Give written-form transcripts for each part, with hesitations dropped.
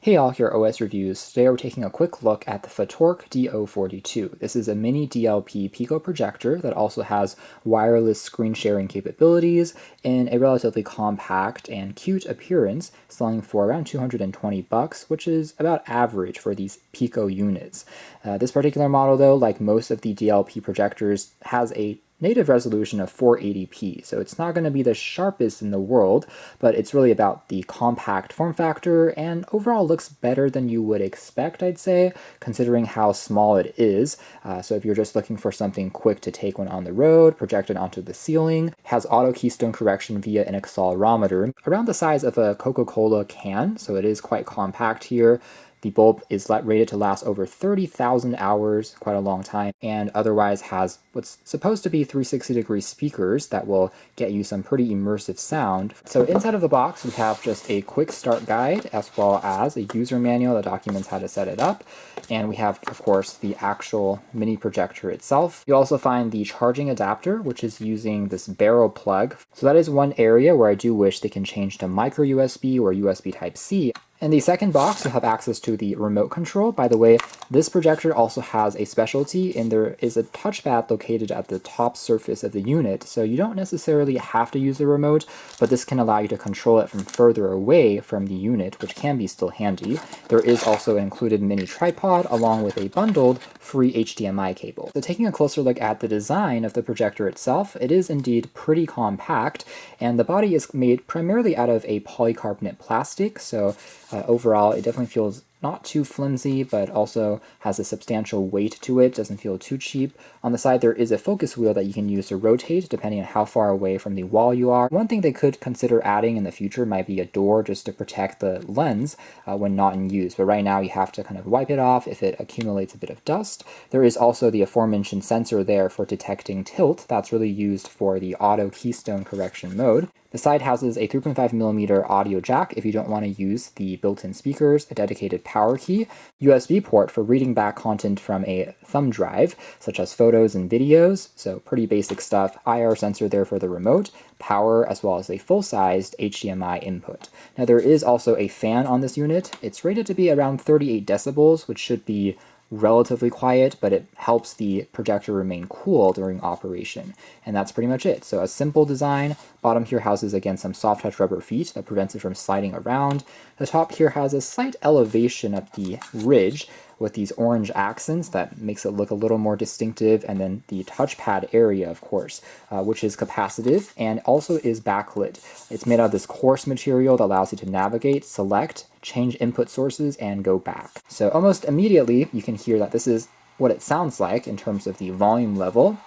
Hey all, here are OS Reviews. Today we're taking a quick look at the Photorq DO42. This is a mini DLP Pico projector that also has wireless screen sharing capabilities in a relatively compact and cute appearance, selling for around $220, which is about average for these Pico units. This particular model though, like most of the DLP projectors, has a native resolution of 480p, so it's not going to be the sharpest in the world, but it's really about the compact form factor and overall looks better than you would expect, I'd say, considering how small it is. So if you're just looking for something quick to take when on the road, projected onto the ceiling, has auto keystone correction via an accelerometer, around the size of a Coca-Cola can, so it is quite compact here. The bulb is rated to last over 30,000 hours, quite a long time, and otherwise has what's supposed to be 360-degree speakers that will get you some pretty immersive sound. So inside of the box, we have just a quick start guide, as well as a user manual that documents how to set it up. And we have, of course, the actual mini projector itself. You also find the charging adapter, which is using this barrel plug. So that is one area where I do wish they can change to micro USB or USB Type-C. In the second box, you have access to the remote control. By the way, this projector also has a specialty, and there is a touchpad located at the top surface of the unit, so you don't necessarily have to use the remote, but this can allow you to control it from further away from the unit, which can be still handy. There is also an included mini tripod, along with a bundled free HDMI cable. So taking a closer look at the design of the projector itself, it is indeed pretty compact, and the body is made primarily out of a polycarbonate plastic, so overall, it definitely feels not too flimsy, but also has a substantial weight to it, doesn't feel too cheap. On the side, there is a focus wheel that you can use to rotate, depending on how far away from the wall you are. One thing they could consider adding in the future might be a door just to protect the lens when not in use, but right now you have to kind of wipe it off if it accumulates a bit of dust. There is also the aforementioned sensor there for detecting tilt. That's really used for the auto keystone correction mode. The side houses a 3.5mm audio jack if you don't want to use the built-in speakers, a dedicated power key, USB port for reading back content from a thumb drive, such as photos and videos, so pretty basic stuff, IR sensor there for the remote, power, as well as a full-sized HDMI input. Now there is also a fan on this unit. It's rated to be around 38 decibels, which should be relatively quiet, but it helps the projector remain cool during operation. And that's pretty much it. So a simple design. Bottom here houses, again, some soft touch rubber feet that prevents it from sliding around. The top here has a slight elevation of the ridge with these orange accents that makes it look a little more distinctive, and then the touchpad area, of course, which is capacitive and also is backlit. It's made out of this coarse material that allows you to navigate, select, change input sources, and go back. So almost immediately you can hear that this is what it sounds like in terms of the volume level.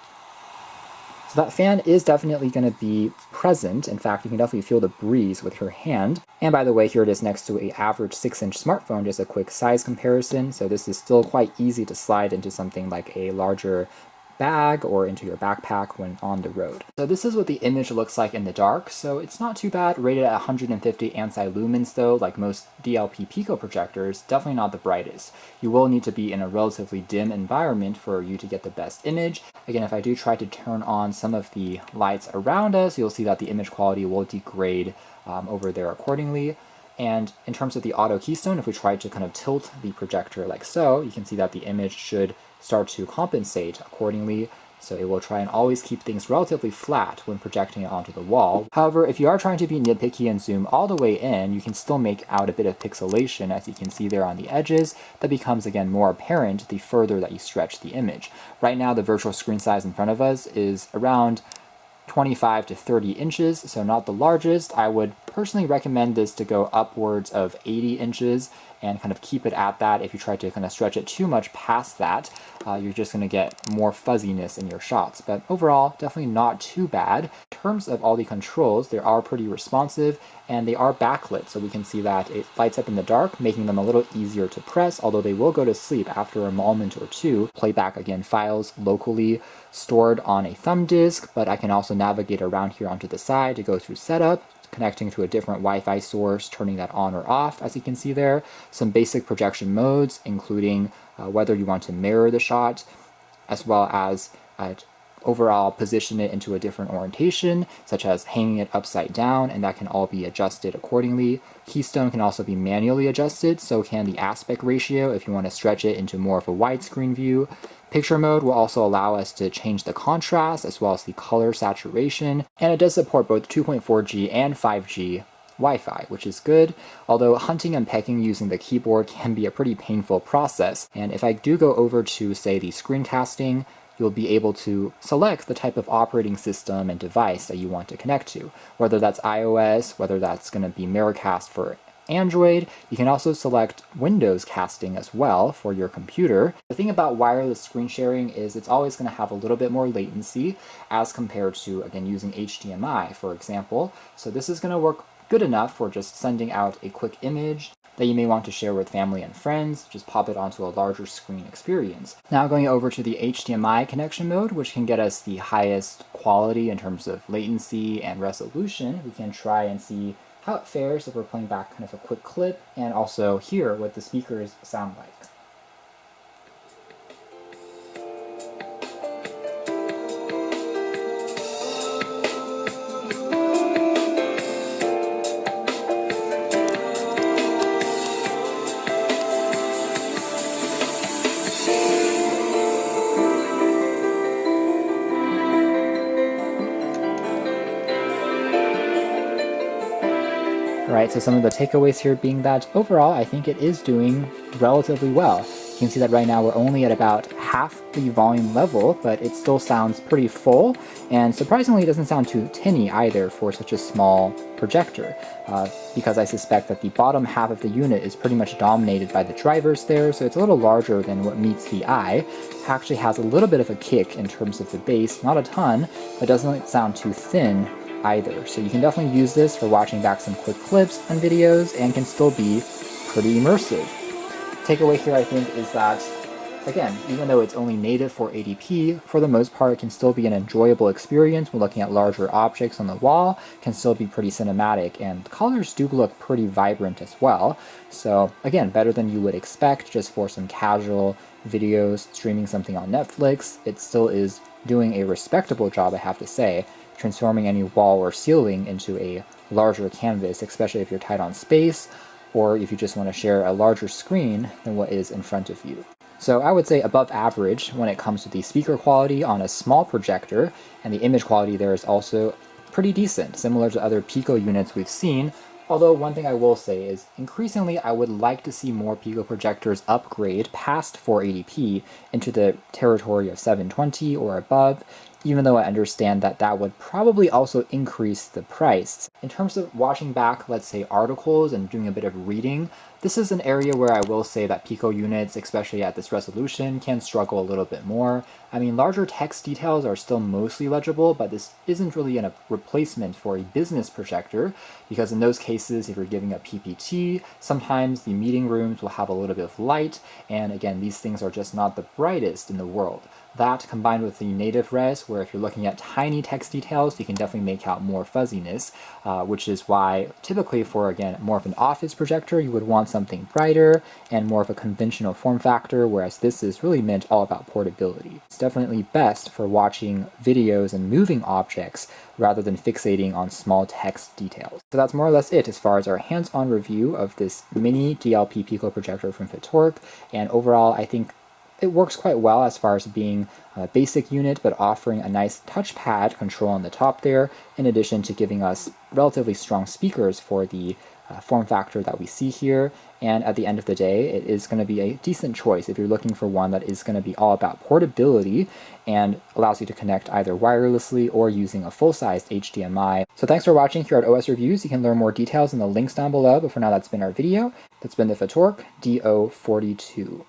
So that fan is definitely going to be present. In fact, you can definitely feel the breeze with your hand. And by the way, here it is next to an average 6-inch smartphone, just a quick size comparison. So this is still quite easy to slide into something like a larger bag or into your backpack when on the road. So this is what the image looks like in the dark, so it's not too bad. Rated at 150 ANSI lumens though, like most DLP Pico projectors, definitely not the brightest. You will need to be in a relatively dim environment for you to get the best image. Again, if I do try to turn on some of the lights around us, you'll see that the image quality will degrade over there accordingly. And in terms of the auto keystone, if we try to kind of tilt the projector like so, you can see that the image should start to compensate accordingly. So it will try and always keep things relatively flat when projecting it onto the wall. However, if you are trying to be nitpicky and zoom all the way in, you can still make out a bit of pixelation, as you can see there on the edges, that becomes again more apparent the further that you stretch the image. Right now, the virtual screen size in front of us is around 25 to 30 inches, so not the largest. I would personally recommend this to go upwards of 80 inches and kind of keep it at that. If you try to kind of stretch it too much past that, you're just going to get more fuzziness in your shots. But overall, definitely not too bad. In terms of all the controls, they are pretty responsive and they are backlit, so we can see that it lights up in the dark, making them a little easier to press, although they will go to sleep after a moment or two. Playback, again, files locally stored on a thumb disk, but I can also navigate around here onto the side to go through setup, connecting to a different Wi-Fi source, turning that on or off, as you can see there. Some basic projection modes, including whether you want to mirror the shot, as well as overall position it into a different orientation, such as hanging it upside down, and that can all be adjusted accordingly. Keystone can also be manually adjusted, so can the aspect ratio if you want to stretch it into more of a widescreen view. Picture mode will also allow us to change the contrast as well as the color saturation, and it does support both 2.4G and 5G Wi-Fi, which is good, although hunting and pecking using the keyboard can be a pretty painful process. And if I do go over to, say, the screencasting, you'll be able to select the type of operating system and device that you want to connect to, whether that's iOS, whether that's going to be Miracast for Android. You can also select Windows casting as well for your computer. The thing about wireless screen sharing is it's always going to have a little bit more latency as compared to, again, using HDMI, for example. So this is going to work good enough for just sending out a quick image that you may want to share with family and friends, just pop it onto a larger screen experience. Now going over to the HDMI connection mode, which can get us the highest quality in terms of latency and resolution, we can try and see how it fares if we're playing back kind of a quick clip, and also hear what the speakers sound like. Right, so some of the takeaways here being that overall I think it is doing relatively well. You can see that right now we're only at about half the volume level, but it still sounds pretty full, and surprisingly it doesn't sound too tinny either for such a small projector, because I suspect that the bottom half of the unit is pretty much dominated by the drivers there, so it's a little larger than what meets the eye. It actually has a little bit of a kick in terms of the bass, not a ton, but doesn't sound too thin either. So you can definitely use this for watching back some quick clips and videos and can still be pretty immersive. Takeaway here I think is that, again, even though it's only native for 80p, for the most part it can still be an enjoyable experience when looking at larger objects on the wall, can still be pretty cinematic, and the colors do look pretty vibrant as well. So again, better than you would expect just for some casual videos, streaming something on Netflix. It still is doing a respectable job, I have to say, transforming any wall or ceiling into a larger canvas, especially if you're tight on space, or if you just want to share a larger screen than what is in front of you. So I would say above average when it comes to the speaker quality on a small projector, and the image quality there is also pretty decent, similar to other Pico units we've seen. Although one thing I will say is increasingly I would like to see more Pico projectors upgrade past 480p into the territory of 720 or above, even though I understand that that would probably also increase the price. In terms of watching back, let's say, articles and doing a bit of reading, this is an area where I will say that Pico units, especially at this resolution, can struggle a little bit more. I mean, larger text details are still mostly legible, but this isn't really a replacement for a business projector, because in those cases, if you're giving a PPT, sometimes the meeting rooms will have a little bit of light, and again, these things are just not the brightest in the world. That, combined with the native res, where if you're looking at tiny text details, you can definitely make out more fuzziness, which is why typically for, again, more of an office projector, you would want something brighter and more of a conventional form factor, whereas this is really meant all about portability. It's definitely best for watching videos and moving objects rather than fixating on small text details. So that's more or less it as far as our hands-on review of this mini DLP Pico projector from Ftork, and overall I think it works quite well as far as being a basic unit, but offering a nice touchpad control on the top there, in addition to giving us relatively strong speakers for the form factor that we see here. And at the end of the day, it is going to be a decent choice if you're looking for one that is going to be all about portability and allows you to connect either wirelessly or using a full-sized HDMI. So thanks for watching here at OS Reviews. You can learn more details in the links down below, but for now that's been our video. That's been the Ftork Do42.